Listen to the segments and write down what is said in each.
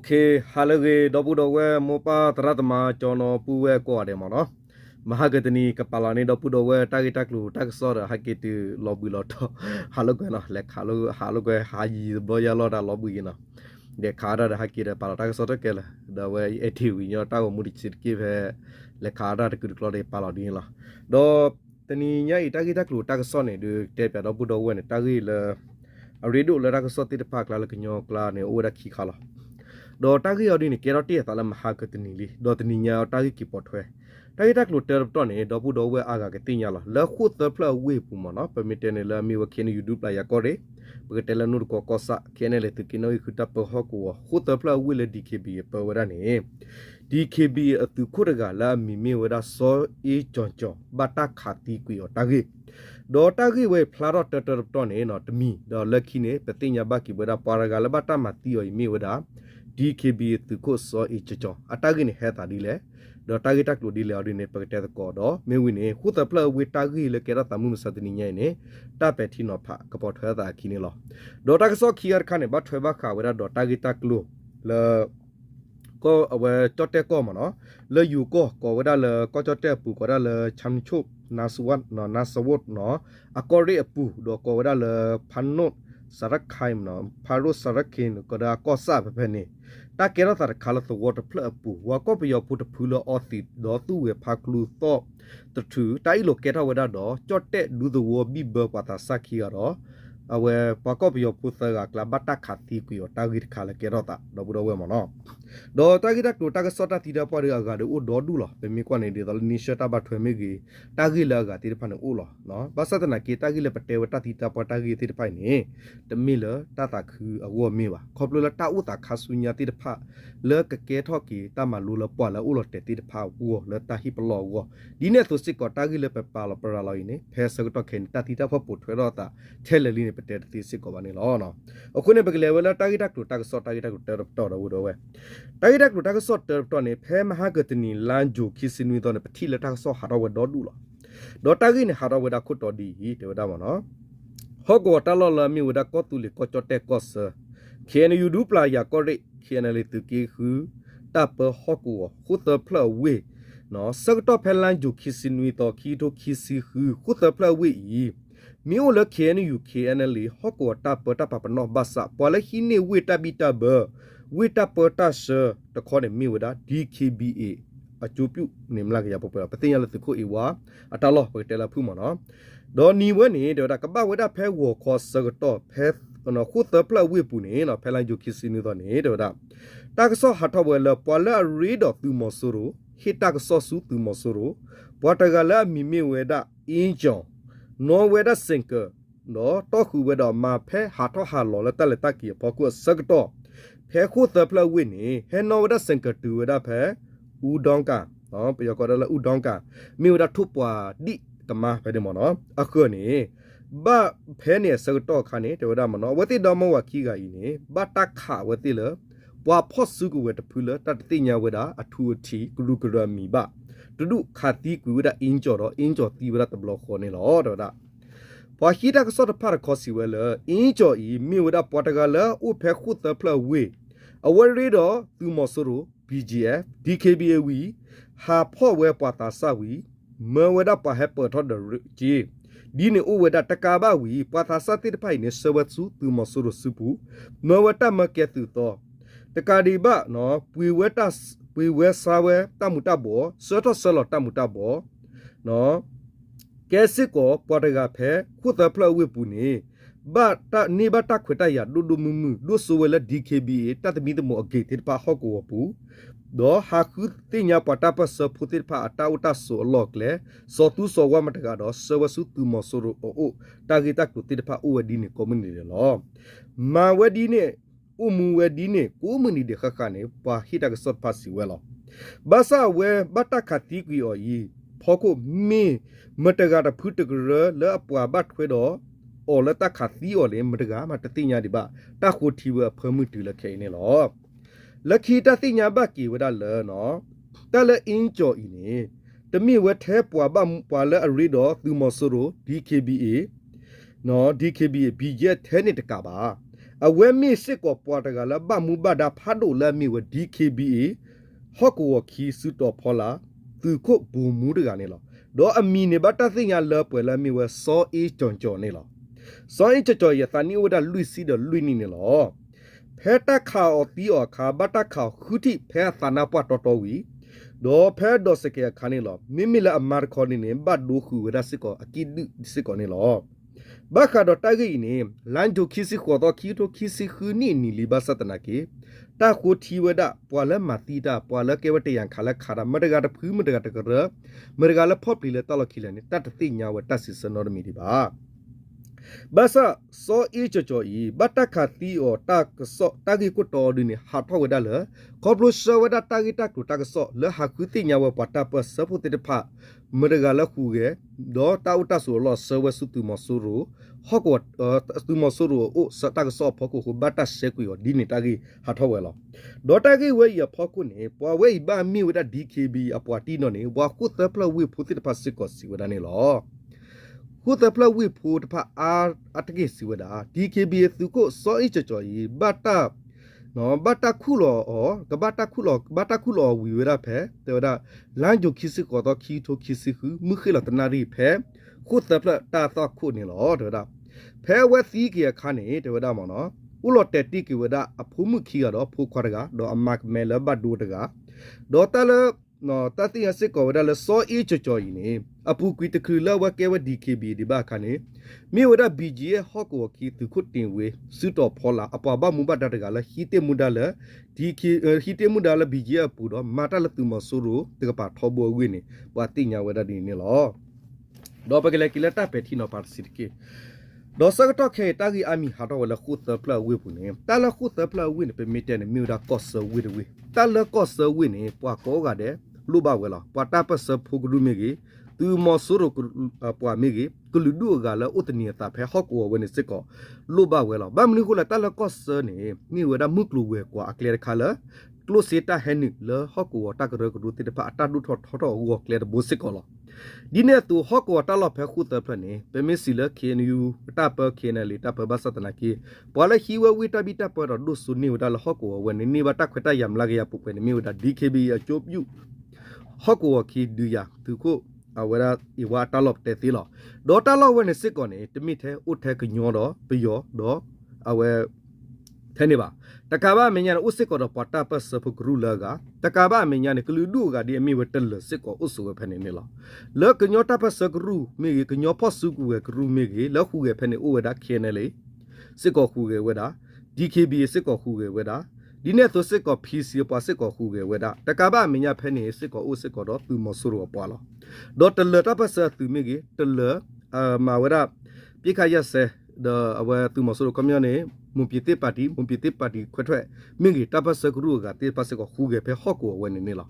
เคฮัลโหลเกดอปูดอเวโมปาตระตมาจอนอปูเวกว่าเดมอเนาะมหากตนีกปาลานีดอปูดอเวตากิตักลูตักซอดฮักเกติลอบุลอตฮัลโหลเกเนาะเลคฮัลโหลเกฮายีบอยาลอดาลอบุยเนาะเดคาดาฮักเกเดปาลาตักซอดเกลดอเวเอทิวิญญาตาวมุดิซิกิเวเลคาดาตะกุดคลอเดปาลาดีเนาะดอตนีญาอิตากิตักลูตักซอเนดูเตปะดอปูดอเวเนตากิเลအရီဒိုလရကစောတိတဖကလာလကညောကလာနေအိုရခီခါလာဒေါ်တာဂီယောဒီနေကေရတီတာလမဟာကတနီလီဒေါ်တနီညာတာဂီကီပေါ်ထွဲတာဂီတက်လိုတဲတော့နေဒေါ်ဘူးဒေါ်ဝဲအာကကတင်ညာလာလခုသဖလဝေပူမနော်ပမီတဲနေလာမီဝခဲနေယူဒူပလာရကော်ရေပကတဲလနုကောကောဆာခဲနေလေတကီနိုခတပဟကောခုသဖလဝေလေဒီကေဘီပဝရနေဒီကေဘီအတူခုရကလာမီမီဝဒါစောအေချွန်ချွန်ဘတာခါတီကွီယောတာဂီဒေါ်တာဂီဝဲဖလာတော့တတော့နေနော်တမီဒေါ်လက်ခီနေပတိညာဘကီဝဒါပါရကလဘတာမတီယောမီဝဒါDKB ตุโคซออีจจอအတာဂိနေဟဲတာဒီလေဒေါ်တာဂိတက်လိုဒီလေအော်ဒီနေပကတဲ့ကောတော့မေဝင်းနေခုတပလဝေတာဂိလေကေရတမှုမစတနီညိုင်နေတပက်ထီနော်ဖကပေါ်ထွဲတာခီနေလောဒေါ်တာကစောခီယာခါနေဘထွဲဘခါဝဲဒေါ်တာဂိတက်လိုလေก็เอาไว้จอดแต่ก็มาเนาะเลยอยู่ก็ว่าได้เลยก็จอดแต่ปูก็ได้เลยชัมชุบนาสวัสเนาะนาสวัสเนาะอากอเรปูดก็ว่าได้เลยพันโนสารคายเนาะพารุสารคินก็ได้ก็ซาเพ่นี่ตาเกราตาคาลตวอตเพลปูว่าก็ไปยอพุทธพูลออติดอตู้เวพากลูโตตถือไตโลเกตาเวดาดอจอดแต่ดูตัวบีเบอร์ปาตาสักขีอะรอเอาเวปากก็ไปยอพุทธกากลาบัตตาขัดที่กุยตากิคาลเกราตาดอบุดอเวมเนาะดอตากิตาตัวตากสอตาติดาปาริอากาเดโอดอดูล่ะเป็นมีกว่าในเดตานิเชตาบัตถวยเมกีตากิลากาติดพันโอล่ะเนาะบาสัตนาเกตากิเลปเตวตาติตาปตากิติดไผนี่ตะมีเลตาตาคืออวมีว่ะขอบลละตาอุตาคาสุญญาติดพะเลกะเกทอกีตามาลูละปอละอุลเตติดพะวัวเลตาฮิปลอวัวดีเนี่ยตัวสิกอตากิเลปปาลปราลอยนี่เพสกตอเข็นตาติตาพอปุถวยรอตาเทเลลีนี่ปเตติสิกอวานี่ลอเนาะအခုနေပကလေဝလာတာဂိတက်တူတာကစောတာဂိတက်တူတော်တော်ဝတော့ဝဲတာဂိတက်တူတာကစောတော်နေဖဲမဟာကတနီလန်ဂျူခိစင်ဝီတော့ပတိလတာကစောဟာတော့ဝတော့ဒူလာဒေါ်တာဂိနေဟာတော့ဝဒါခုတော်ဒီတေဝဒါမနော်ဟောကောတလောလမီဝဒါကောတူလေကောချတဲ့ကောဆခေနယူဒူပလာယာကောရိခေနလေတူကီခူတပ်ပဟောကောခုတဖလဝေနော်စကတော့ဖဲလန်ဂျူခိစင်ဝီတော့ခီတိုခိစီခူခုတဖလဝေဤမျိုးလခဲနယူ KNL ဟောကောတာပတာပနောဘာစာပေါ်လခိနေဝေတာဘီတာဘဝေတာပတာဆတခေါ်နေမျိုးဒါ DKBA အကျိုးပြုနေမလားကြပပပတင်ရလတခုအဝါအတလောပတဲလာဖူးမနော်ဒေါ်နီဝဲနေဒေါ်ကပဝေတာဖဲဝခေါ်စကတော့ဖဲနော်ခုသပလဝေပူနေနော်ဖဲလိုက်ဂျိုခီစီနေတော့နေဒေါ်တာကဆောဟာထဝဲလပေါ်လာရီဒတူမဆူရိုဟီတာကဆောဆူတူမဆူရိုပေါ်တကလာမီမီဝဲတာအင်းချောင်းနော်ဝဲဒါစင်ကာနော်တော့ခုဝဲတော့မာဖဲဟာတော့ဟာလော်လက်တက်လက်တက်ကီပေါ်ကုစကတော့ဖဲခုသပလဝင်းနေဟဲနော်ဝဲဒါစင်ကာတူဝဲဒါဖဲဦးဒေါန်ကနော်ပြကောဒါလဦးဒေါန်ကမြေဝဲဒါထုပွားဒီတမဖဲတယ်မနော်အခုနေဘာဖဲနေစကတော့ခါနေတေဝဒါမနော်ဝဲတိတော်မဝခီကဤနေဘာတက်ခဝဲတိလပွားဖော့စုကဝဲတဖူလတတတိညာဝဲဒါအထူအထီဂရုဂရမီဘာတူဒုခါတီကွေဝဒအင်းကျော်တော့အင်းကျော်တီဝဒတဘလခေါ်နေလောတော့ဒါပွာဟီတာကစောတဖာခေါ်စီဝဲလအင်းကျော်ဤမြေဝဒပေါ်တကလဥဖဲခုတဖလဝေအဝရီတော့သူမဆူရို BGF DKBA ဝီဟာဖော့ဝဲပွာတာဆဝီမဝဒပဟက်ပေါ်တော့ဂျီဒီနေဥဝဒတကာဘဝီပွာတာဆတိတဖိုင်နေဆဝတ်စုသူမဆူရိုစုပူမဝတမကဲသူတော့တကာဒီဘနော်ပွေဝဲတပွေဝဲဆာဝဲတမှုတဘောစောတော့ဆလောတမှုတဘောနော်ကဲစစ်ကိုပေါ်တကဖဲခုတဖလဝေပူနေဘာတနေဘတခွတရဒူဒူမူမူဒူဆိုဝဲလ DKBA တတမီတမောအဂေတိပါဟောကိုပူဒေါ်ဟာခုတင်ညာပတာပစဖုတိဖာအတာဥတဆိုလော့ကလေစောတူစောဝမတကတော့ဆဝဆုတူမဆိုရိုအိုတာဂီတက်ကိုတိဖာဥဝဒီနေကွန်မြူနီလောမာဝဒီနေဥမူဝဒီနေကိုမနီde khakane pa hita ka sot pasi welo basa we bata khati ki o yi phoko me mataga da phutagre la apwa bat khwe do o la ta khati o le mataga ma tatinya di ba ta kho thi wa phamu tu la khain ne lo la khi ta tinya ba ki wa da le no ta le in jo i ne tami we the pwa ba pwa la ari do tu mo so ro DKBA no DKBA BJ the ne ta ka ba အဝဲမီစစ်ကောပွားတကလာဘမူဘဒါဖာဒိုလာမီဝ DKBA ဟော့ကောခီစုတော်ဖောလာသူခုဘူမူတကနေလောဒေါ်အမီနေဘတာသိညာလောပွဲလာမီဝစောအေးကြွန်ကြွန်နေလောစောအေးကြော်ကြော်ရသနီဝဒလူစီဒလူနီနေလောဖဲတခါအော်တီအော်ခါဘတာခါခုတိဖဲသနာပွားတော်တော်ဝီဒေါ်ဖဲဒေါ်စကေခါနေလောမိမိလာအမာခေါ်နေဘတ်ဒိုခုဝဒစစ်ကောအကိဒစစ်ကောနေလောဘခါတော့တဂိနေလန်ဒိုခီစီခေါ်တော့ခီတိုခီစီခူနီနီလီဘသတနာကေတာခိုတီဝဒပွာလမတီတာပွာလကေဝတယံခါလခါရမတကတဖူးမတကတကရမရကလဖော့ပလီလတလခီလနေတတတိညာဝတဆီစနောမီဒီပါဘာသာစောအေချချောဤဘတခါတီအောတာကစောတာဂီကိုတော်ဒီနေဟာထောဝဒလကောပလိုရှဝဒတာဂီတာကူတာကစောလဟာကူတိညာဝပတာပစပုတိတဖမရကလခုကေဒေါ်တာဥတဆိုလောဆဝစုတူမဆူရူဟော့ကောတူမဆူရူအိုစတာကစောဖကုဘတဆေကွီဒီနေတာဂီဟာထောဝဲလောဒေါ်တာဂီဝေယဖကုနေပွာဝေဘာမီဝဒ DKB အပွာတီနော်နေဘွာခုတပလဝေဖုတိတဖစစ်ကောစီဝဒနေလောခုတပလဝိဖို့တဖအာအတကိစီဝဒ DKB သူကိုစောအိချချောဤဘတာနော်ဘတာခုလောကဘတာခုလောဝီဝရဖဲတေဝဒလန်ဂျိုခိစီကောတော့ခီထိုခိစီခုမခိလတနာရီဖဲခုတပလတာတော့ခုနေလောတေဝဒဖဲဝဲစီကီခါနေတေဝဒမောနော်ဥလောတက်တိကိဝဒအဖုမှုခီကတော့ဖိုခွာတကတော့အမတ်မဲလဘတ်ဒူတကဒေါ်တလနော်တတိယစစ်ကောဝဒလစောအေချချောဤနေအပူကွီတခူလဝကဲဝ DKB ဒီဘာခါနေမြေဝဒ BG ရဲ့ဟော့ကောခီသူခုတင်ဝေစုတော်ဖောလာအပဘမူဘတ်တကလဟီတေမူဒလ DK ဟီတေမူဒလ BG အပူတော့မာတလတူမဆိုရိုတကပါထောဘောဝင်းနေပွာတိညာဝဒဒီနေလောတော့ပကလေကီလတာပက်တီနော်ပါစီကေဒေါ်စကတော့ခေတာဂီအမီဟာတော့လခုသပလဝေပုနေတာလခုသပလဝင်းပေမီတဲနေမြူဒါကော့ဆဝေဝေတာလကော့ဆဝင်းနေပွာကောကတဲ့လူဘဝဲလာပွာတာပစဖုဂရုမေကြီးသူမဆိုရပွာမေကြီးကလူဒူကလာဥတနီတာဖဲဟော့ကောဝနေစစ်ကောလူဘဝဲလာဘာမနီခုလာတလကော့ဆနေမိဝဒမှုကလူဝဲကွာအကလေခါလာကလိုစီတာဟဲနိလဟော့ကောတာကရကဒူတိတဖအတာဒူထောထောဝကလေဘိုစစ်ကောလာဒီနေ့သူဟော့ကောတာလဖဲခုတဖနေပမေစီလခေနယူတာပခေနလီတာပဘစတနာကီပွာလဟီဝဝီတာဘီတာပရဒုဆုနီဝဒါလဟော့ကောဝနေနေဘတာခွတာယမ်လာကရပုပနေမီဝဒါ DKB အချိုပြူဟော့ကောခီဒူယာသူကိုအဝရဤဝါတလော့တဲ့သီလောဒေါ်တလော့ဝနေစစ်ကောနေတမိထဲဥထဲကညောတော့ပယောတော့အဝဲထဲနေပါတကဘာမညာဥစစ်ကောတော့ပတာပစဖုကရူလာကတကဘာမညာနေကလူဒူကဒီအမိဝတလစစ်ကောဥဆဝဖနေနေလောလောကညောတပစကရူမိကညောဖော့စုကူကရူမိကလောက်ခုကဖနေဥဝဒခဲနေလေစစ်ကောခုကဝဒ DKB စစ်ကောခုကဝဒဒီနေ့သူစစ်ကော PC ပွားစစ်ကောခုကဝဒတကဘာမညာဖနေစစ်ကောဥစစ်ကောတော့သူမဆူရောပွားလောဒေါ်တလတပစသူမိကတလမာဝဒပြခရဆဲဒအဝသူမဆူရောကမြနေမွန်ပီတေပါတီခွတ်ထွက်မင်းကြီးတပတ်စကရူကတေပတ်စကခုကေဖဲဟော့ကိုဝဲနေနေလား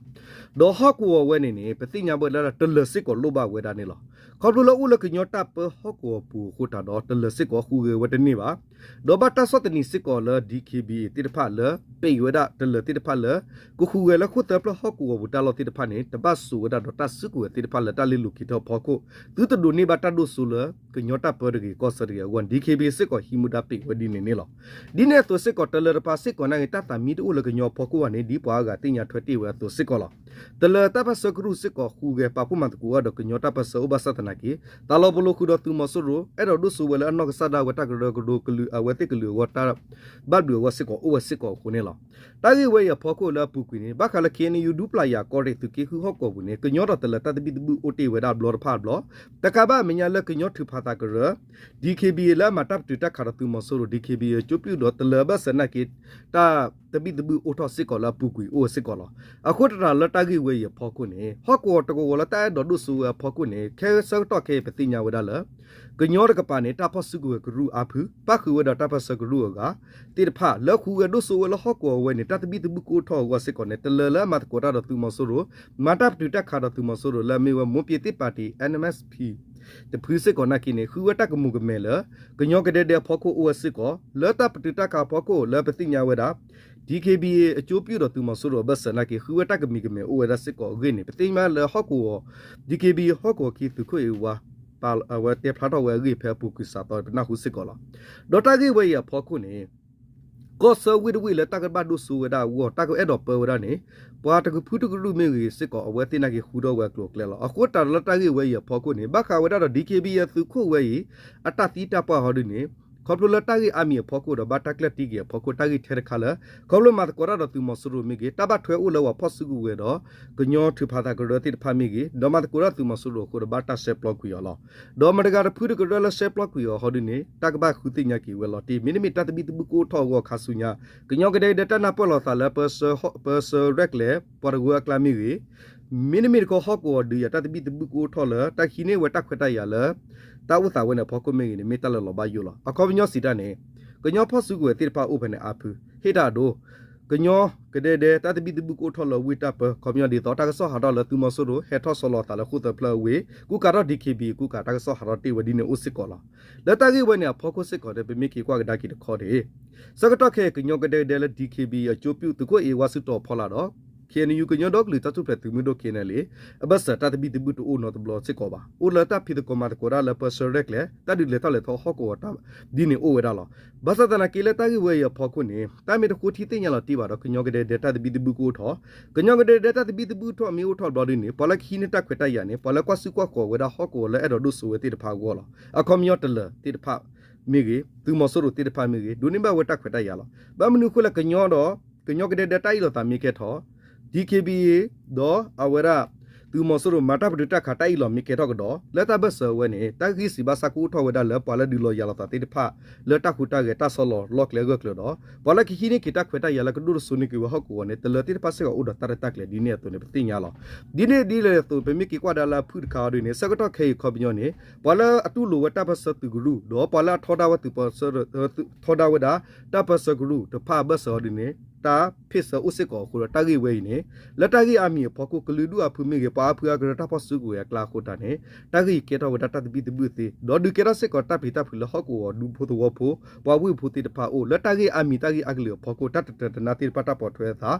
ဒေါ်ဟော့ကိုဝဲနေနေပတိညာဘလာတလစစ်ကိုလိုဘဝဲတာနေလားခေါ်လို့ဦးလကညောတပ်ဟော့ကိုပူခုတာတော့တလစစ်ကိုခုကေဝဲတနေပါဒေါ်ဘတ်တဆော့တနီစစ်ကိုလ DKB တိတဖလပေဝဒတလတိတဖလကိုခုကေလခုတပလဟော့ကိုဝတာလို့တိတဖနေတပတ်ဆူဝဒတော့တဆကူတိတဖလတလီလူကီတော့ဖော်ကိုသူတဒိုနေဘတဒိုဆူလကညောတပ်ပရကေကောစရီဝန် DKB စစ်ကိုဟီမူဒါပိဝဒီနေနေလားဒီနေ့သူစစ်ကောတလရပါစစ်ကောနိုင်တတာမီတူလကညောဖော်ကိုကနေဒီပွားကတင်ညာထွက်တိဝဲသူစစ်ကောလားတလတပစကရုစစ်ကောခုကေပပမတ်ကူကတော့ကညောတပစဥပစတနာကီတလောဘလခုတော့သူမဆရအဲ့တော့ဒုဆူဝဲလအနောက်ကစဒါဝတကရကဒိုကလူအဝတိကလူဝတာဘတ်ဒူဝစစ်ကောဥစစ်ကောခုနေလားတာဂီဝဲရဖော်ကိုလပူကွီနေဘခလခေနီယူဒူပလာယာကော်ရက်သူကေခုဟော့ကောဘူးနေကညောတော့တလတတဘီဒူအိုတီဝဲဒါဘလော်ဖာဘလောတကဘာမညာလကညောထဖာတာကရ DKB လာမတပ်တူတက်ခါသူမဆရ DKB ချိုပြူတော့တလဘစနကိတာတဘီဒူအိုထောစစ်ကောလာပူကွီအိုစစ်ကောလာအခုတရလတာဂီဝဲရဖော်ကိုနေဟော့ကောတကောလတာဒဒုဆူဖော်ကိုနေခဲဆော့တော့ခဲပတိညာဝဒါလကညောရကပါနေတာဖစုကူကရူအဖူပခုဝဒတာဖစကရူကတိတဖလက်ခုကဒုဆူလဟော့ကောဝဲနေတာတဘီဒူကိုထောဝစစ်ကောနေတလလမတ်ကောတာတော့သူမဆူမတပ်တူတက်ခါတော့သူမဆူလာမေဝမွန်ပြတိပါတီ NMSP တဖူးစစ်ကောနာကိနေခူဝတကမှုကမဲလကညောကတဲ့ဖော်ကိုအိုစစ်ကောလတပတူတကဖော်ကိုလပတိညာဝဒါ DKB အကျိုးပြုတော့သူမဆိုတော့ဘဆနာကေခူဝတကမိကမဲအိုဝဒစစ်ကောဂိနေပတိမလဟော့ကို DKB ဟော့ကိုကီသူခွေဝါပါဝတဲဖလာတော့ဝဲဂိဖဲပူကိစာတော့နာဟုစစ်ကောလာဒေါ်တာဂိဝဲရဖော်ခုနေ ก็เซอร์วิสเลยตากบ้านดูสูได้วัวตากเอ็ดดอปเปอร์ได้เนี่ยปว่าตากพูดก็รู้ไม่กี่สิก็เอาไว้ที่นักหูดเอาไว้กลัวเลยล่ะအခုตาละตากไว้อย่าพอคนนี่บ้าข่าวได้ดีเคบีสุขไว้อัตติตาปะหอดิเนี่ยขอบคุณตากอามีพอคนบ้าตากเลติกีพอคนตากเทระขาละขอบคุณมาตกระดับตัวมัสรูมิกีตาบ้าถอยอุลว่าพอสุกุเวดก็ย้อนถือพาตากระดับที่พามิกีดอมาตกระดับตัวมัสรูคนบ้าตาเซปล็อกกุยละดอมาตกระดับพูดก็ได้เซปล็อกกุยหอดิเนี่ยตากบ้าขุติญากีเวลาที่มินิมิตาตบิตบุกูทอว่าขาสุญญาก็ย้อนก็ได้เดต้านาปลอตาละเปอร์เซเรกเล่ปรกัวกลามิกีมินิมิตก็ฮอกว่าดีตาตบิตบุกูทอละตาขีเนวตักขตายาละตาอุตสาหเนี่ยพอก็ไม่กี่มิตาละลบายุละอะก็วิญญาสิดาเนี่ยก็ย้อนพอสุกุเติร์พาอุปเนี่ยอาภูเฮดาโดก็ย้อนก็ได้ตาตบิตบุกูทอละวิตาเปคอมยอนดีต่อตากสอหาดอละตุมสุโรเฮทอสลอตาละคุตเพลเวกูการดีเคบีกูการตากสอหาดตีวดีเนี่ยอุสิกอละแล้วตากีวันเนี่ยพอก็สิกอเนี่ยเป็นมิกีกว่าก็ได้กิดคอเดสกัดตอเคก็ย้อนก็ได้ละดีเคบีจูปิวตุก็เอวาสุตอพอละดอเคนยูก็ย้อนดอกหรือตาตุเปตุมิโดเคนเลยบัสตาตบิตบุตอูนอตบลอสิกอบ่าอุลตาพิดกอมาตโกราละเปเซเรกเลตาดิเลตาเลทอฮอกอตาดีนี่โอเวดาลบัสตานากิเลตากีเวยพอคุนี่ตามีตะคูที่ติญญาลติบาดก็ย้อนก็ได้เดตาตบิตบุกูทอก็ย้อนก็ได้เดตาตบิตบุทอมีอุทอบอดินี่ปอละคีนี่ตะขวตายานี่ปอละกว่าสุกว่าก็เวดาฮอกอละเอดอดุสุเวติตะพากอละอะคอมยอตละติตะพามิกีตุมอสุรุติตะพามิกีดูนี่บะเวตะขวตายาละบะมนุคุละก็ย้อนดอก็ย้อนก็ได้เดตาอีลตามีแค่ทอDKBA ดออเวราตูมอสรุมาตาปดุตะขาตาอีหลอมิเกทอกดอเลตาเบเซเวเนตากิสิบาสักูทอเวดาเลปอลดิโลยาลตาติดพาเลตาคุตาเกตาสลอล็อกเลกกลดอปอลกิคินิกิตาเควตายาลกดุรสุนิกิวฮอกวเนตเลติดพาเซกอุดตาเรตักเลดิเนตุเนปติญาลดิเนดีเลตุเปมิกิกวาดาลาพุดคาดิเนสกตอเคคอบิญอเนปอลอตุลูวตาปสตุกรุดอปอลทอดาวตุปสทอดาวดาตาปสกรุตพาเบสอดิเนตาพิษอุสิกอคุรตากีเวเนและตากีอามีพอกุกลืดูอาภูมิเกปาเพื่อกระทาพอสุกุยกลาโคตาเนตากีเกตาวดาตาบิตบุติดอดูเกราสิกอตาพิตาพิลฮอกวดูพุตวอโพปาวิพุติตพาโอและตากีอามีตากีอักเลพอกุตัตตนาติปตาปอทเวทา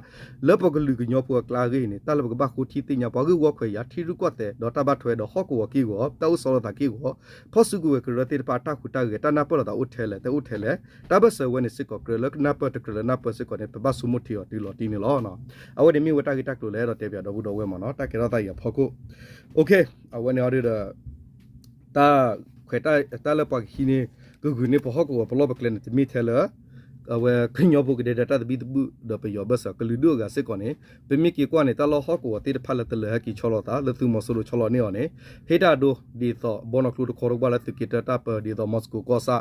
และปกลืกญอพัวกลาเกเนตาลบกบาคุทิติญาปากุวอขยาทิรุกอเตดอตาบาทเวดฮอกวอกีวอตาอุสลตากีวอพอสุกุยกระติปาตาคุตาเกตานาปลตาอุเทเลตอุเทเลตาบสเวเนสิกอกระลกนาปตกระนาปสิกอเนปบาสุมุทิอติลตีนี่ล้อเนาะเอาไว้เดี๋ยวมีวัตถุกิจตักตัวแล้วเราเทียบดอกบุดอกเวมันเนาะตักเกล้าตายพอกูโอเคเอาไว้เนี่ยเอาดิตาเขยตาเล็บปากขี้นี่ก็คือเนี่ยพอกูว่าพอเราไปเล่นจะมีเทเลเอาไว้ขึ้นยอบุกเดดตาบิดบุเดไปยอบัสก็ลืดูกาสิก่อนเนี่ยเป็นมีกี่กว่าเนี่ยตาเราฮอกว่าที่พัลตเลยกี่ชอลตาแล้วตัวมัสรุชอลเนี่ยเนี่ยเฮดาดูดีต่อบอนอคลูดคอร์บาลตุกิตตาเปดีต่อมอสโกก็ซา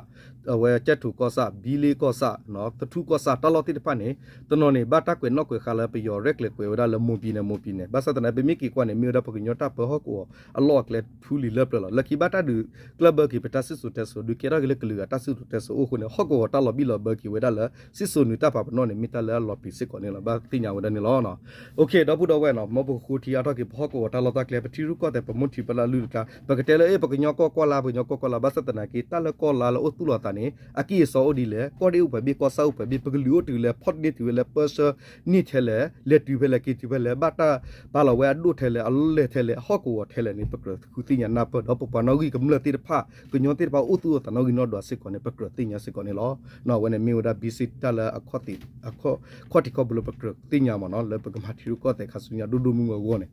เอาไว้เจ็ดถูกก็ซาบิลีก็ซาเนาะทุกก็ซาตลอดที่พันเนี่ยตัวนเนี่ยบ้าตักเวนนอกเวขาลไปยอเร็กเล็กเวลาละมูปีเนี่ยบัสตาเนี่ยเป็นมีกี่กว่าเนี่ยมีระดับกินยอตาเปฮอกว่าอัลลอฮ์เล็ดฟูลีเล็บเลยแล้วกี่บ้าตาดูกลับเบอร์กี่เป็นตัสสุดเทสดูเกล้าเล็กเหลือตัสสุดเทสโอ้คนเนี่ยฮอกว่าตลอดบิลเบอร์กี่เวลาละซิสุนุตาปาปนเนี่ยมิตาเลลอปิสิก่อนเนี่ยละบ้าติญาวันนี้ล้อเนาะโอเคดอพูดเอาไว้เนาะมบุคูที่อาทอกิพอก็ตาลอตาเคลปทิรุก็แต่ปมุทิปลาลุกาปกเตเลปกญอกก็ลาปญอกก็ลาบัสตนากีตาลก็ลาลอตุลตานี่อากิซออดีเลก็ได้อุปบิก็ซาอุปบิปกลิโอติเลพอดดิติเลเปอร์เซนี่เทเลเลติเวเลกิติเวเลบัตาปาลาเวอดูเทเลอัลเลเทเลฮอกวเทเลนี่ปกคูติญานาปดอปปานอกิกำเลติพากญอติปาอุตุตานอกินอดอสิก่อนเนี่ยปกติญาสิก่อนเนี่ยล้อเนาะวันนี้มีวดาบิสิตาลอคอติข้อที่เขาบลูปกติญามันเนาะเลยปกมาทิรุก็แต่ขัสุญญาดูมึงวัวเนี่ย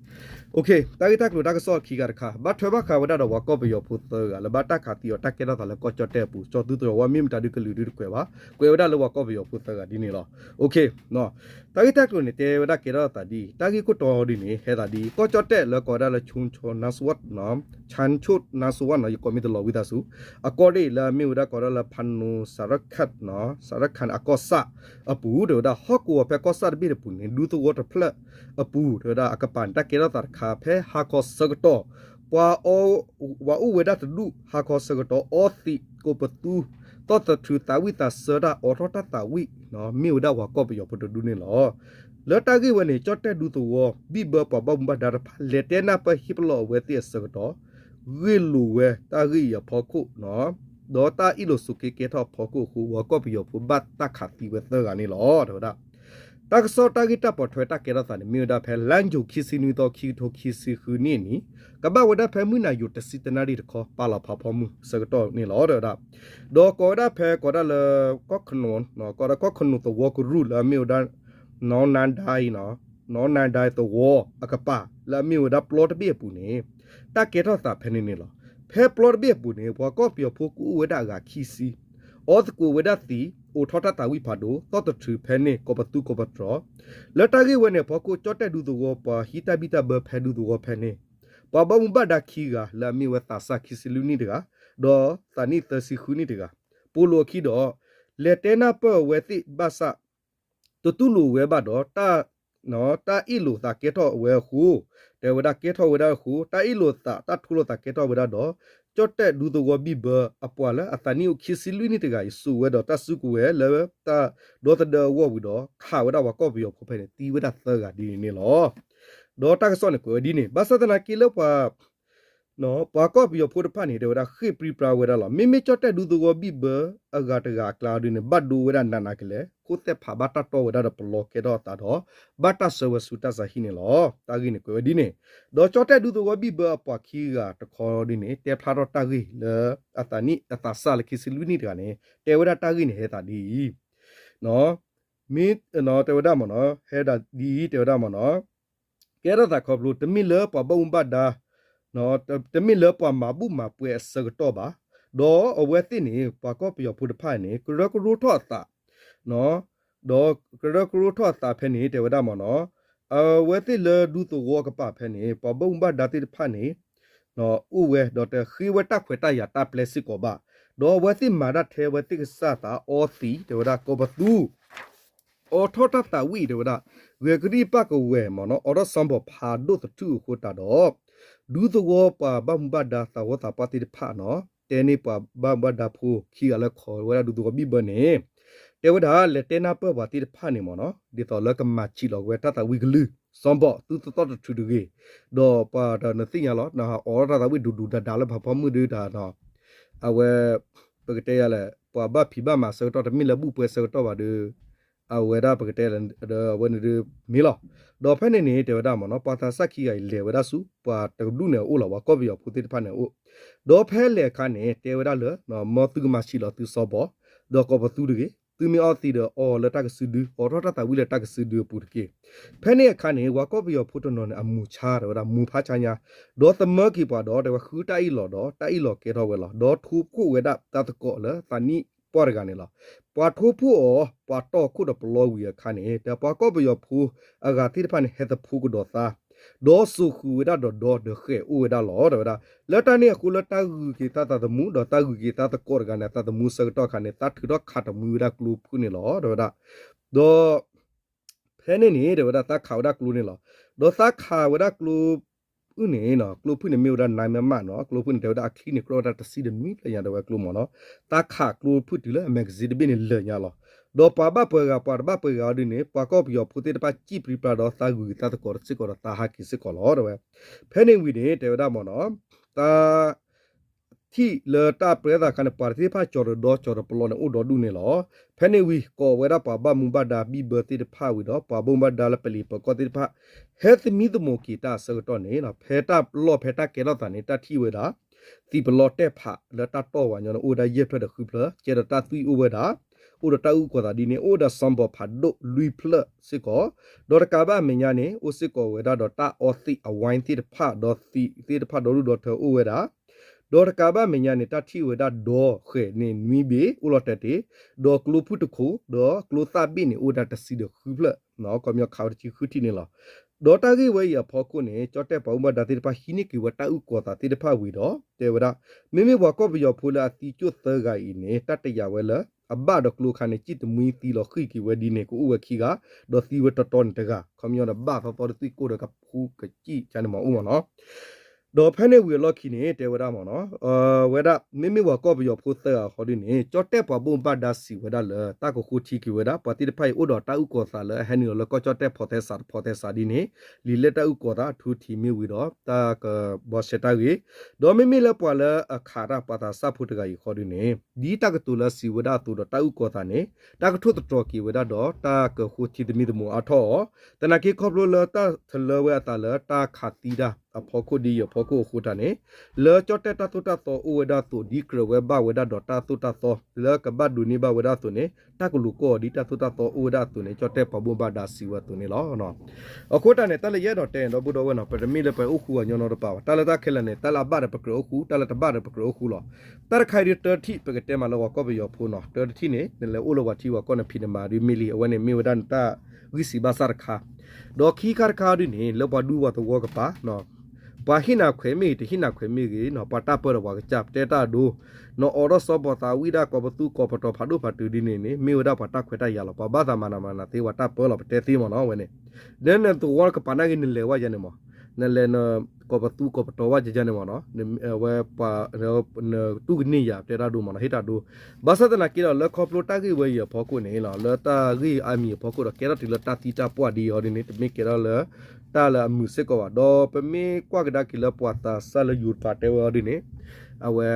โอเคตากิตากลุตากสอขีการค่ะบัดถอยบักขาวดาดว่าก็ไปยอพุตเตอร์แล้วบัดตาขาติยอตักเกดาตะแล้วก็จอดเตปูจอดตุตัวว่ามีมตาดึกลือดึกกว่าดาเลยว่าก็ไปยอพุตเตอร์ดีนี่เนาะโอเคเนาะตากิตากลุเนี่ยเตวดาเกดาตาดีตากิกุตอดีนี่เฮตาดีก็จอดเตแล้วก็ดาละชุนชนนาสวัดเนาะชันชุดนาสวัดเนาะก็มีตลอดวิดาสุอดีละมีวดาก็ดาละพันนูสารคัดเนาะสารคันอกอสะอปูเดดาฮอกว่าเปก็ซาบิเดปุนดูตัววอเตอร์เพลอปูเดดาอากปันตะเกดาตาคาเพฮากอสกโตปวาโอวาอุเวดาตดูฮากอสกโตออติโกปตูตอตทรูตาวิตาเสดาออทตาวิเนาะมีวดาว่าก็ไปยอปดดูนี่หรอแล้วตากีวันนี้จอดแต่ดูตัวบิเบปะบ่มบดาร์เลเตนาปะฮิปโลเวติสกโตวิลูเวตากียพอคุเนาะดอตาอิโลสุเกเกทอพอคุคูว่าก็ไปยอปบัตตาขัดติเวเตอร์กันนี่หรอเถอะดา တာကစောတာဂီတာပေါ်ထွေတာကေရတာနေမြေဒါဖဲလန်ဂျိုခီစီနီတော့ခီထိုခီစီခူနီနီကဘာဝဒဖဲမှုနာယုတစီတနာရီတခေါ်ပါလာဖဖမှုစကတော့နေလောဒဒါဒေါ်ကောဒါဖဲကောဒါလကောခနွန်နော်ကောဒါကောခနုတော့ဝကရူလာမြေဒါနော်နန်ဒိုင်နော်နန်ဒိုင်တော့ဝအကပါလာမြေဒါပလော့တပြေပူနေတာကေရတာဖဲနေလောဖဲပလော့တပြေပူနေဘောကောပြောဖိုကူဝဒကခီစီအော်တကူဝဒတီအိုထောတာတာဝိဖာဒိုတော့တထူဖဲနေကောပတူကောပထရလက်တကြီးဝနေဖကိုချော့တဲ့ဒူသူကိုပါဟီတာဘီတာဘဖဲဒူသူကိုဖဲနေပဘမဘဒါခီကလာမီဝတာစာခီစလူနီတကဒေါ်သနီတစီခူနီတကပိုလိုခီတော့လက်တဲနာပဝဲတိဘဆာတူလူဝဲဘတော့တာနော်တာအီလိုတာကေတော့ဝဲခူတေဝဒကေတော့ဝဒခူတာအီလိုတာထူလိုတာကေတော့ဝဒတော့ချော့တဲ့ဒူသူကိုဘီဘအပွာလာအသနီခီစလူနီတကဆူဝဲတော့တဆုကူဝဲလေတာဒေါ်တဒဝဝီတော့ခါဝဒဝကော့ဘီယောဖဖဲနေတီဝဒသကဒီနေလောဒေါ်တာကစောနေကိုဒီနေဘာသဒနာကီလောပါနော်ပါကော့ဘီယောဖိုတဖာနေတယ်ဝဒခိပရီပရာဝဒလာမိမိချော့တဲ့ဒူသူကိုဘီဘအဂါတကကလာဒီနေဘတ်ဒူဝဒနာနာကလေကိုတက်ဖာဘတ်တော်ဝဒပလောကေတော့တာတော့ဘတ်တဆဝဆူတဆာဟိနေလောတာဂိနေကိုဒီနေဒေါ်ချော့တဲ့ဒူသူကိုဘီဘအပွားခီကတခေါ်ဒီနေတေဖလာတော့တာဂိလေအတနီအတဆာလခိစလူနီတကနေတေဝဒတာဂိနေဟဲတာဒီနော်မင်းနော်တေဝဒမနော်ဟဲတာဒီတေဝဒမနော်ကဲရတာခေါ်လို့တမီလပဘုံဘတ်ဒါနော်တမီလပမဘူးမပွဲစကတော့ပါဒေါ်အဝဲတိနေပကောပြောဖုဒဖိုင်နေကရကရူထော့တာနော်ဒေါ်ကရကရူထော့တာဖဲနေတေဝဒမနော်အဝဲတိလဒူတိုဝကပဖဲနေပဘုံဘတ်ဒါတိဖာနေနော်ဥဝဲဒေါ်တခီဝတခွေတရတာပလက်စစ်ကိုပါဒေါ်ဝဲတိမာဒထဲဝဲတိကစတာအောစီတေဝဒကောဘတူအောထောတတာဝီတေဝဒဝေဂရီပကဝဲမနော်အော်ဆမ်ဘဖာဒုတတူခိုတာတော့ဒူတိုဝပဘမ်ဘဒါသဝတာပတိဖာနော်တဲနေပဘမ်ဘဒါဖူခီရလခေါ်ဝဲဒူတိုဘီဘနေတေဝဒလက်တဲနာပဝတိဖာနေမနော်ဒီတော်လကမချီလောဝဲတတာဝီဂလူစမ်ဘတူတတထူဒူကေဒေါ်ပါဒနသိညာလောနာအော်တာဝီဒူဒူဒါလဘဖမှုဒူဒါနော်အဝဲပကတဲရလဲပဘဖီဘမဆောတော့တမီလဘူးပွဲဆောတော့ပါဒူအဝဲဒါပကတဲလဝဲနေမီလောဒေါ်ဖဲနေနေတေဝဒမနော်ပါတာဆက်ခီရလေဝဒစုပါတဒုနေအိုလာဝကောဘီယဖူတိဖာနေအိုဒေါ်ဖဲလေခါနေတေဝဒလနော်မောတုကမရှိလောသူစောဘောဒေါ်ကောဘသူဒကေသူမီအော်တီတော့အော်လက်တကဆူဒူအော်ရတာဝီလက်တကဆူဒူပူတကေဖဲနေခါနေဝကောဘီယဖူတနော်အမူချာတော့မူဖာချညာဒေါ်သမကီပါတော့တခူတိုင်လောတော့တိုင်လောကေတော့ဝဲလောဒေါ်ထူခုဝဲဒါတတကောလတနီပေါ်ရကနေလားပွားထိုးဖို့အော်ပွားတော့ခုတော့ဘလောဝီခါနေတဲ့ပွားကောဘယောဖူအဂါတိဖန်ဟဲတဖူကတော့သာဒေါ်စုခူဒါဒေါ်ဒခဲဦးဒါလောတော့ဒါလက်တနေခုလက်တဂူကီတာတမူတော့တဂူကီတာတကောရကနေတမူစကတော့ခါနေတထူတော့ခါတမူဒါကလူဖူနေလောတော့ဒါဒေါ်ဖဲနေနေတော့ဒါတခါဒါကလူနေလောဒေါ်သခါဝဒါကလူဥနေနော်ကလုဖုနေမြေဒါနိုင်မမနော်ကလုဖုနေဒေါ်ဒါအခီနေကရောဒါတစီဒမီလရတော့ကလုမနော်တာခါကလုဖုတီလမက်ဇီဒဘင်းလေညာလောဒေါ်ပါဘပကပါဘပကဒီနေပကောပြောဖုတေတပါကြည့်ပြပတော့သာဂူတာတကောစစ်ကောတာဟာကီစစ်ကောလောတော့ဖဲနေဝီနေဒေါ်ဒါမနော်တာတီလတာပရဒါခနပါတိဖာချော်ဒေါ်ချော်ပလောနေဥဒေါ်ဒူနေလောဖဲနေဝီကောဝဲဒါပါဘမူဘဒါဘီဘတိတဖာဝီတော့ပါဘုံဘဒါလပလီပကောတိဖာဟဲသမီဒမိုကီတာဆောတော့နေနော်ဖဲတာလောဖဲတာကေလောတာနေတာတီဝဲတာတီဘလောတက်ဖာလတာတော့ဝါညောအိုဒါရက်ထွက်တဲ့ခုပလကျေတာသွီအိုဝဲတာအိုတာဥကောတာဒီနေအိုဒါဆမ်ဘဖာဒိုလူပလစစ်ကောဒေါ်ကာဘာမညာနေအိုစစ်ကောဝဲတာတော့တာအော်သီအဝိုင်းတီတဖာဒေါ်သီတီတဖာဒေါ်လူဒေါ်ထောအိုဝဲတာဒေါ်ကာဘာမညာနေတာတီဝဲတာဒေါ်ခဲနေနွီဘေဥလော်တက်တေဒေါ်ကလူဖုတခုဒေါ်ကလူသဘိနေအိုဒါတစီဒခုပလနော်ကောမြောက်ခါချီခုတီနေလားဒေါ်တာကြီးဝဲရဖောကုနေကြော့တဲ့ပုံမဒါတိတဖာဟိနိကီဝတာဥကောတာတိတဖာဝီတော့တေဝဒမိမိဘကောဘယောဖူလာတီကျွတ်သဂိုင်နေတတရဝဲလအဘဒကလူခါနေจิตမီတီလခိကီဝဒီနေကိုဥဝခီကဒေါ်သီဝတတွန်တကခမယောနဘာဖပေါ်တီကိုဒကဖူကကြည့်ချန်မဥမနော် ဒေါ်ဖဲနေဝီလော်ခီနေတဲဝဒမောနော်ဝဒမိမိဝကောဘယောဖိုသခေါ်ဒီနေကြော့တဲ့ပပုံပတ်ဒါစီဝဒလတာကိုခုချီကီဝဒပတိတဖိုင်ဥဒေါ်တာဥကောသာလဟဲနီလောကောကြော့တဲ့ဖော်တဲ့စာဒီနေလီလက်တာဥကောသာထူထီမီဝီတော့တာကဘောစတာဝီဒေါ်မိမိလပွာလအခါရပတာစဖုတကကြီးခေါ်ဒီနေဒီတကတူလစီဝဒတူတော့တာဥကောသာနေတာကထုတော်ကီဝဒတော့တာကခုချီတမီတမူအထောတနကီခေါပလိုလတာသလဝဲတာလတာခတီဒါအဖော်ခုဒီရဖော်ခုခုတာနေလောချတ်တတူတတော်ဥဝဒတူဒီကရဝဲဘဝဒတော်တာတူတတော်လောကဘတ်ဒူနီဘဝဒတူနေတာကလူကိုဒီတတူတတော်ဥဝဒတူနေချတ်တဲ့ပဘဘဒါစီဝတူနေလောနော်အခုတနဲ့တလရဲတော်တဲ့တော့ဘုတော်ဝဲနော်ပရမီလေပဲဥခုကညောနော်တပါတလတခဲလနဲ့တလဘရပကရဥခုတလတဘရပကရဥခုလောတရခိုင်ရတတိပကတဲ့မလောကောဘယောဖုနော်တတိနေလေဥလောဝတီဝကောနဖိနမာရီမီလီအဝဲနေမီဝဒန်တာဝီစီဘာစရခါဒေါ်ခီကာခါဒီနေလောဘဒူဝတဝကပါနော်ပါဟိနာခွေမီတဟိနာခွေမီကြီးနော်ပတာပရဝကจับတေတာဒူနော်အော်ရစောဘတာဝိဒါကောဘတူကောပတောဖာဒုဖာတူဒီနေနေမီဝဒပတာခွေတရလောပဘာသမနာမနာတေဝတာပေါ်လောတေသီမနော်ဝဲနေဒဲနေတူဝကပနာကင်းလေဝါယနေမောနလေနကောပတူကောပတောဝါကြကြနေမောနော်ဝဲပါတူကနီယာတေတာဒူမောနော်ဟိတာဒူဘာစတနာကီလောလခေါပလိုတာကြီးဝဲရဖောကုနေလောလတာကြီးအမီဖောကုတော့ကေရတီလတာတီတာပွားဒီအော်ဒီနေတမီကေရလတာလာမှုစကောတော့ပမေကွာကဒါကီလပွားတာဆလယူပါတေဝဒီနေအဝဲ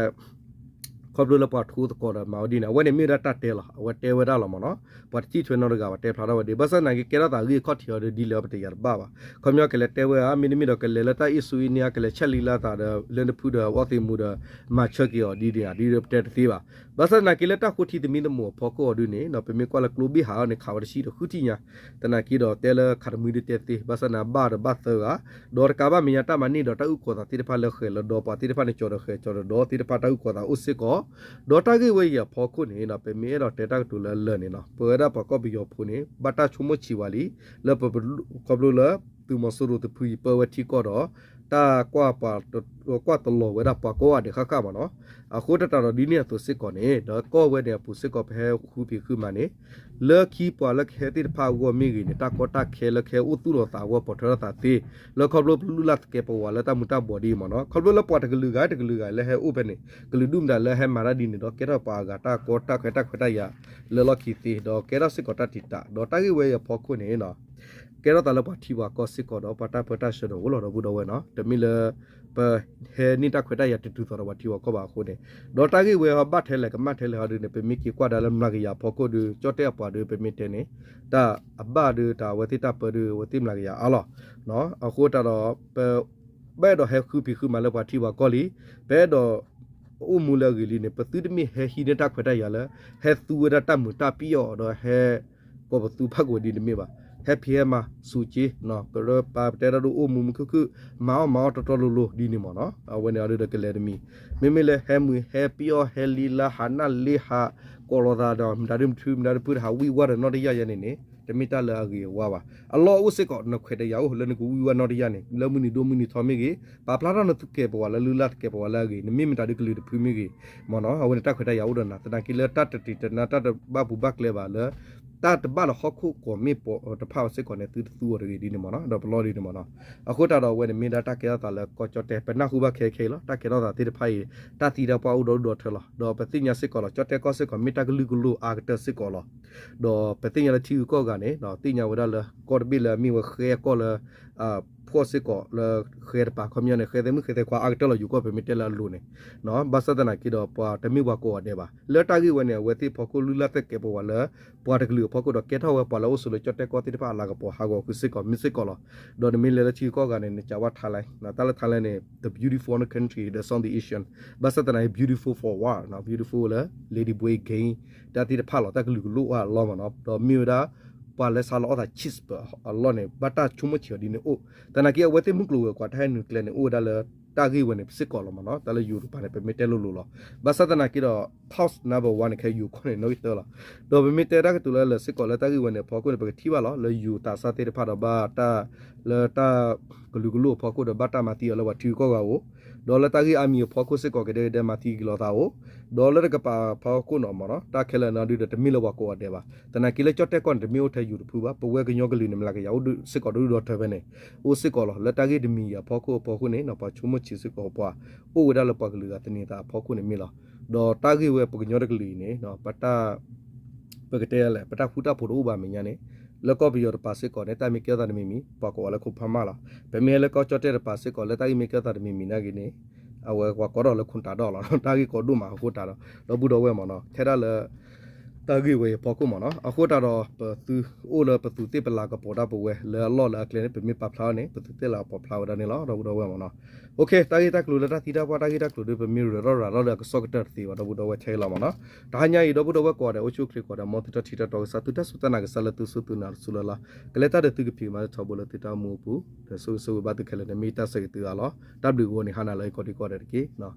ခေါပလိုလပွားထူတကောတော့မော်ဒီနေဝဲနေမီရတာတဲလာအဝဲတဲဝဒါလောမနော်ပတ်တီထွေနော်ကဝတဲဖလာတော့ဒီဘဆနာကီကေရတာကြီးခေါတီရဒီလောပတေရဘာဘာခမယောကလေတဲဝဲအမီနီမီတော့ကလေလတာအီဆူနီယာကလေချက်လီလာတာလန်ဒဖူဒဝတ်တီမူဒမချက်ကီယောဒီဒီဒီရပတေတီပါဘာစနာကီလက်တာခုတီတမီနမောဖောကောဒူနေနော်ပမေကွာလကလိုဘီဟာနေခါဝရရှိတော့ခုတီညာတနာကီတော့တဲလခရမီဒီတေတီဘာစနာဘာဘတ်သောကဒေါ်ကာဘာမီယာတာမနီတော့တူကောတာတိတဖာလခဲလဒေါ်ပါတိတဖာနေချော်ရခဲချော်ဒေါ်တိတဖာတူကောတာဥစစ်ကောဒေါ်တာကေဝေးရဖောခုနေနော်ပမေတော့တေတာတူလလနေနော်ပေါ်ရပကောဘီယောဖူနေဘတာချုမချီဝါလီလပကဘလိုလသူမဆူရတဖူပဝတီကောတော့တာကွာပါကွာတလောဝဲတာပကောအဒီခါကမနော်အခုတတော်ဒီနေ့သူစစ်ကောနေတော့ကောဝဲတဲ့ပူစစ်ကောဖဲခုပြီခုမနေလော်ခီပွာလက်ခဲတိဖာဝမီဂီနေတာကောတာခဲလခဲဥတူရောတာဝပေါ်ထရတာတေလောခဘလလူလတ်ကေပဝါလတာမူတာဘော်ဒီမနော်ခဘလပေါ်တကလူကလဲဟဲဥပနေကလူဒုမ်ဒါလဲဟဲမာရာဒီနေတော့ကေရပါကတာကောတာခတာခတာရလော်ခီတီတော့ကေရစစ်ကောတာတီတာတော့တာကြီးဝဲရဖော်ခုနေနော်ကေရတာလပတီဝါကောစစ်ကောတော့ပတာပတာရှတော့ဝလောတော့ဘူးတော့ဝဲနော်တမီလပဟဲနိတာခွေတရတူတော်ဝတီဝကောပါခိုနေဒေါ်တာကြီးဝဲဟဘတ်ထဲလေကမတ်ထဲလေဟာဒီနေပမီကီကွာဒါလမကရဖော်ကိုဒူချော့တဲ့ပွားဒူပမီတဲနေတာအဘဒူတာဝတိတာပဒူဝတိမလာကရအလောနော်အခုတတော့ဘဲတော့ဟဲခုပီခုမလပတီဝကောလီဘဲတော့ဥမူလဂီလီနေပတိတမီဟဲဟီနေတာခွေတရလဲဟဲသူဝဒတမူတာပီယောတော့ဟဲကောပသူဖက်ကိုဒီနေမီပါဟက်ဖီယမစူချီနော်ပရပါတဲရဒူအမှုမခုမောတော်တော်လိုဒီနေမနော်အဝနေရတဲ့ကလေမီမိမိလေဟဲမူဟဲပီယောဟဲလီလာဟာနာလီဟာကောလိုဒါဒမ်ဒါရင်ထူမဒါပူဟာဝီဝါနော်တရရနေနေတမီတလာကြီးဝါပါအလောဥစစ်ကောနခွေတယောလနကူဝီဝါနော်တရနေလမူနီဒိုမူနီသောမီကြီးပါပလာရနတုကေပေါ်လာလူလတ်ကေပေါ်လာကြီးနမီမတာဒီကလူဖူမီကြီးမနော်အဝနေတခွေတယောဒနာတနာကီလတတတီတနာတဘဘူဘကလေပါလေတာတဘလခခုကိုမီပေါ်တဖောက်စစ်ကောနေတူတူရဒီနေမနော်တော့ဘလော်ဒီနေမနော်အခုတတော်ဝဲနေမီဒါတကေတာလဲကောချတဲ့ပနခုဘခဲခဲလောတကေတော့တာတိတဖိုင်တတီတော့ပွားဦးတော့ထလောတော့ပတိညာစစ်ကောလောချတဲ့ကောစစ်ကောမီတကလူကလူအာကတစစ်ကောလောတော့ပတိညာလချီကောကနေတော့တိညာဝဒလကောဘီလမီဝခဲကောလဖောစစ်ကောလခဲပါခမယနေခဲတဲ့မခဲတဲ့ကွာအာကတလောယူကောပမီတဲလာလူနေနော်ဘာစဒနာကီတော့ပွာတမီဝကောတဲ့ပါလဲတာကြီးဝဲနေဝဲတိဖောကိုလူလာတဲ့ကေပေါ်ဝလာပွာတကလူဖောကိုတော့ကေထောဝဲပါလို့ဆိုလို့ချတဲ့ကောတိတပါလာကပေါ်ဟာကောခုစစ်ကောမစ်စစ်ကောလောတော့မီလဲချီကောကနေချဝတ်ထားလိုက်နော်တလထားလိုက်နေ the beautiful country the on the asian ဘာစဒနာ beautiful for war နော် beautiful လဲ lady boy gain တတိတဖလောတကလူလူဝါလောမနော်တော့မီဒါပါလဲဆာလောတာချစ်ပါအလောနေဘတာချုံမချီဒီနေအိုတနာကီဝဲတိမှုကလူကွာထိုင်နူကလနေအိုဒါလဲတာဂီဝင်စစ်ကောလမနော်တလဲယူပါနေပမီတဲလို့လို့ဘာစတနာကီတော့ house number 1ခဲယူခွနေနို့တော်လာတော့ပမီတဲတာကတူလဲစစ်ကောလဲတာဂီဝင်နေဖော်ကိုပကတိပါလောလဲယူတာစာတေဖာတော့ဘာတာလဲတာဂလူဂလူဖော်ကိုတော့ဘာတာမတီလောဝတီကောကောဒေါ်လာတာဂီအမီဖော်ကိုစစ်ကောကတဲ့မတီကလောတာကိုဒေါ်လာကပါဖော်ကိုနော်မနော်တာခဲလဲနော်ဒီတမီလောကောတဲ့ပါတနာကီလဲချော့တဲ့ကွန်တမီအိုထဲယူဖူပါပဝဲကညောကလူနေမလာကရောက်စစ်ကောတို့တော့ထပဲနေအိုစစ်ကောလောလဲတာဂီဒမီဖော်ကိုနေနော်ပါချုံမ ချစ်စကောပွားအိုဝဒါလပကလူကတနေတာဖောက်ခုနေမီလားတော့တာဂီဝဲပကညောတကလီနေနော်ပတာပကတဲလဲပတာဖူတာဖို့ဥပါမညာနေแล้วก็บิโอปาสิกอเนี่ยตามีเกียรติมีปากว่าแล้วคุพม่าล่ะเปเมแล้วก็จอดတဲ့ปาสิกอแล้วตามีเกียรติมีนะกินี่เอาไว้กว่าก็แล้วคุณตาดอล่ะตากีก็ดูมาโคตาแล้วบุดเวมาเนาะแค่ได้ละตากีเวพอกูมาเนาะเอาโคตาดอปตูโอละปตูติเปลาก็ปอดาปเวแล้วล่อละเคลเนี่ยเป็นมีปะพลาเนี่ยปตูติละปอพลาดานี่ล่ะเราบุดเวมาเนาะโอเคตากีตากลูละทีดาปตากีตากลูด้วยเป็นมีเราก็สอกเตอร์ตีว่าเราบุดเวใช่ละมาเนาะตาญาอีเราบุดเวก็ได้โอชูคลิกก็ได้มอติตทีตาตอสาตุตสุตนาก็สละตุสุตุนาสุลละကလေးတာတဲ့သူကပြီမှာချောဘလတိတာမူပူဆိုဘာတခဲလဲမီတာစေတူအလော W ကိုနေဟာနာလိုက်ကိုဒီကိုရတဲ့ကေနော်